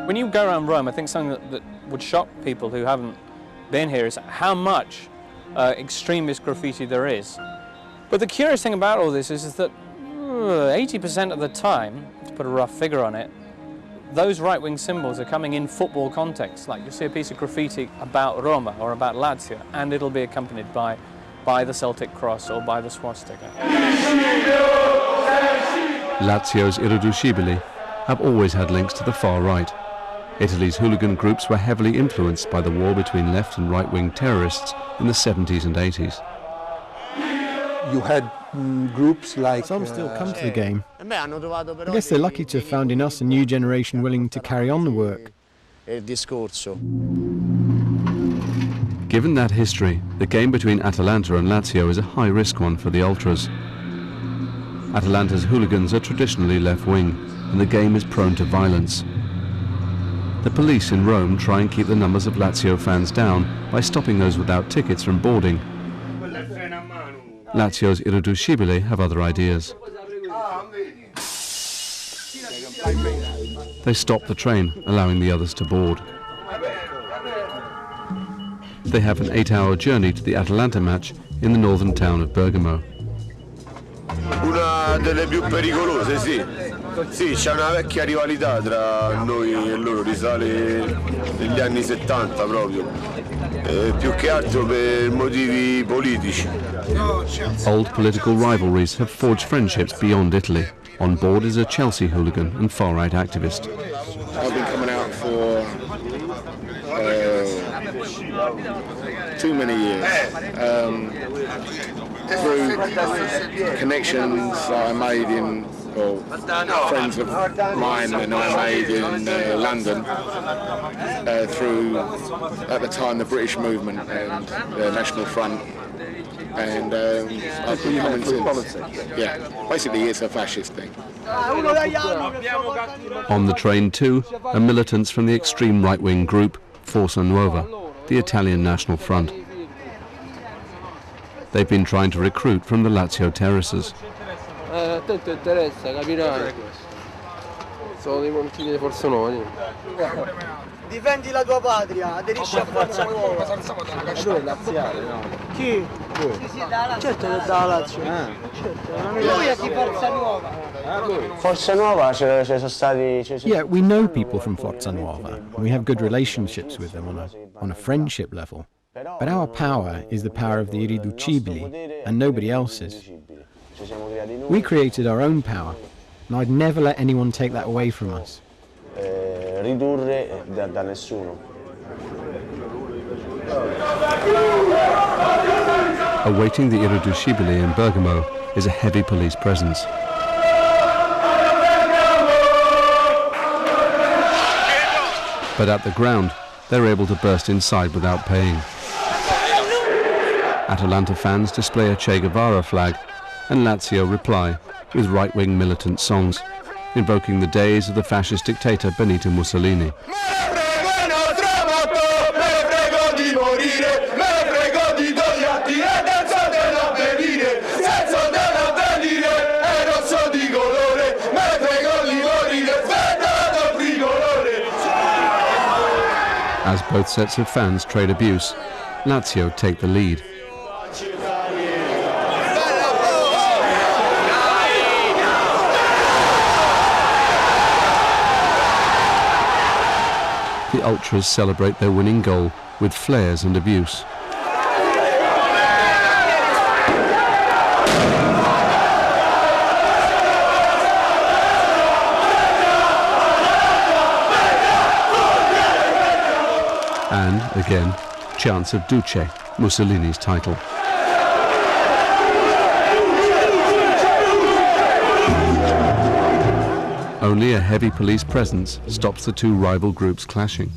When you go around Rome, I think something that would shock people who haven't been here is how much extremist graffiti there is. But the curious thing about all this is that 80% of the time, to put a rough figure on it, those right-wing symbols are coming in football context. Like, you'll see a piece of graffiti about Roma or about Lazio, and it'll be accompanied by the Celtic cross or by the swastika. Lazio's irriducibili have always had links to the far right. Italy's hooligan groups were heavily influenced by the war between left and right-wing terrorists in the 70s and 80s. You had groups like... Some still come to the game. I guess they're lucky to have found in us a new generation willing to carry on the work. Given that history, the game between Atalanta and Lazio is a high-risk one for the ultras. Atalanta's hooligans are traditionally left-wing, and the game is prone to violence. The police in Rome try and keep the numbers of Lazio fans down by stopping those without tickets from boarding. Lazio's irriducibili have other ideas. They stop the train, allowing the others to board. They have an 8-hour journey to the Atalanta match in the northern town of Bergamo. Una delle più pericolose, sì. Sì, c'è una vecchia rivalità tra noi e loro, risale negli anni 70 proprio. Più che altro per motivi politici. Old political rivalries have forged friendships beyond Italy. On board is a Chelsea hooligan and far-right activist. I've been coming out for too many years. Through connections that I made in, well, friends of mine and I made in London, through, at the time, the British movement and the National Front. And I've been coming since. Yeah, basically it's a fascist thing. On the train too are militants from the extreme right-wing group Forza Nuova, the Italian National Front. They've been trying to recruit from the Lazio terraces. Difendi la tua patria, aderisci a Forza Nuova. Lui è laziale, no? Chi? Certo che da Lazio. Lui è di Forza Nuova. Forza Nuova ci sono stati... Yeah, we know people from Forza Nuova. We have good relationships with them on a friendship level. But our power is the power of the irriducibili, and nobody else's. We created our own power, and I'd never let anyone take that away from us. Ridurre da nessuno. Awaiting the irriducibili in Bergamo is a heavy police presence. But at the ground, they're able to burst inside without paying. Atalanta fans display a Che Guevara flag, and Lazio reply with right-wing militant songs, invoking the days of the fascist dictator Benito Mussolini. As both sets of fans trade abuse, Lazio take the lead. The ultras celebrate their winning goal with flares and abuse. And, again, chants of Duce, Mussolini's title. Only a heavy police presence stops the two rival groups clashing.